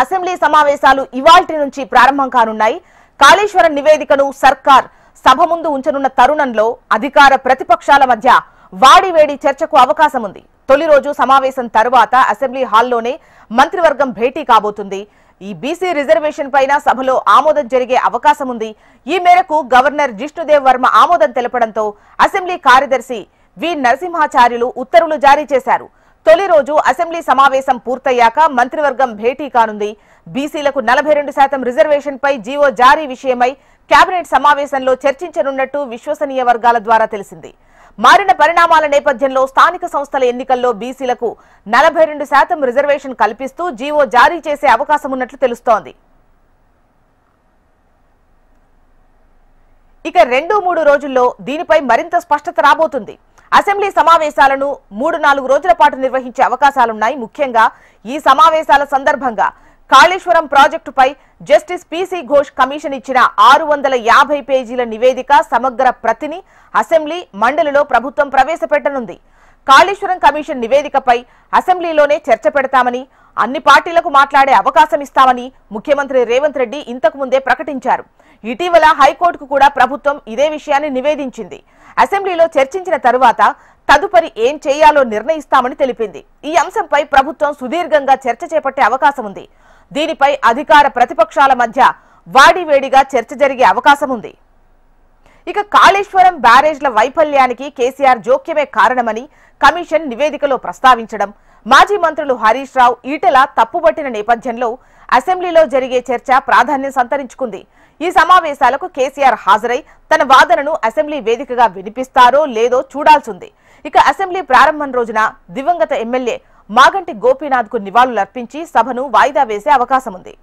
Assembly సమావేశాలు ఇవాల్టి నుంచి ప్రారంభం కానున్నాయి. కాళేశ్వరం నివేదికను సర్కార్ సభ ముందు ఉంచనున్న తరుణంలో అధికార ప్రతిపక్షాల మధ్య వాడివేడి చర్చకు అవకాశం ఉంది. తొలి రోజు సమావేశం తర్వాత అసెంబ్లీ హాల్లోనే మంత్రివర్గం భేటీ కాబోతుంది. ఈ బీసీ రిజర్వేషన్ పైన సభలో ఆమోదం జరిగే అవకాశం ఉంది. ఈ మేరకు గవర్నర్ జిష్ణుదేవ్ వర్మ ఆమోదం తెలపడంతో అసెంబ్లీ కార్యదర్శి వి నరసింహాచార్యులు ఉత్తర్వులు జారీ చేశారు. తొలి రోజు అసెంబ్లీ సమావేశం పూర్తయ్యాక మంత్రివర్గం భేటీ కానుంది. బీసీలకు 42% రిజర్వేషన్ పై జీవో జారీ విషయమై కేబినెట్ సమావేశంలో చర్చించనున్నట్టు విశ్వసనీయ వర్గాల ద్వారా తెలిసింది. మారిన పరిణామాల నేపథ్యంలో స్థానిక సంస్థల ఎన్నికల్లో బీసీలకు 42% రిజర్వేషన్ కల్పిస్తూ జీవో జారీ చేసే అవకాశం ఉన్నట్లు తెలుస్తోంది. ఇక 2-3 రోజుల్లో దీనిపై మరింత స్పష్టత రాబోతుంది. అసెంబ్లీ సమావేశాలను 3-4 రోజుల పాటు నిర్వహించే అవకాశాలున్నాయి. ముఖ్యంగా ఈ సమావేశాల సందర్భంగా కాళేశ్వరం ప్రాజెక్టుపై జస్టిస్ పీసీ ఘోష్ కమిషన్ ఇచ్చిన 650 పేజీల నివేదిక సమగ్ర ప్రతిని అసెంబ్లీ మండలిలో ప్రభుత్వం ప్రవేశపెట్టనుంది. కాళేశ్వరం కమిషన్ నివేదికపై అసెంబ్లీలోనే చర్చ పెడతామని, అన్ని పార్టీలకు మాట్లాడే అవకాశం ఇస్తామని ముఖ్యమంత్రి రేవంత్ రెడ్డి ఇంతకు ముందే ప్రకటించారు. ఇటీవల హైకోర్టుకు కూడా ప్రభుత్వం ఇదే విషయాన్ని నివేదించింది. అసెంబ్లీలో చర్చించిన తరువాత తదుపరి ఏం చేయాలో నిర్ణయిస్తామని తెలిపింది. ఈ అంశంపై ప్రభుత్వం సుదీర్ఘంగా చర్చ చేపట్టే అవకాశం ఉంది. దీనిపై అధికార ప్రతిపక్షాల మధ్య వాడివేడిగా చర్చ జరిగే అవకాశం ఉంది. ఇక కాళేశ్వరం బ్యారేజ్ల వైఫల్యానికి కేసీఆర్ జోక్యమే కారణమని కమిషన్ నివేదికలో ప్రస్తావించడం, మాజీ మంత్రులు హరీష్ రావు, ఈటెల తప్పుబట్టిన నేపథ్యంలో అసెంబ్లీలో జరిగే చర్చ ప్రాధాన్యం సంతరించుకుంది. ఈ సమావేశాలకు కేసీఆర్ హాజరై తన వాదనను అసెంబ్లీ వేదికగా వినిపిస్తారో లేదో చూడాల్సింది. ఇక అసెంబ్లీ ప్రారంభం రోజున దివంగత ఎమ్మెల్యే మాగంటి గోపీనాథ్ కు నివాళులర్పించి సభను వాయిదా వేసే అవకాశం ఉంది.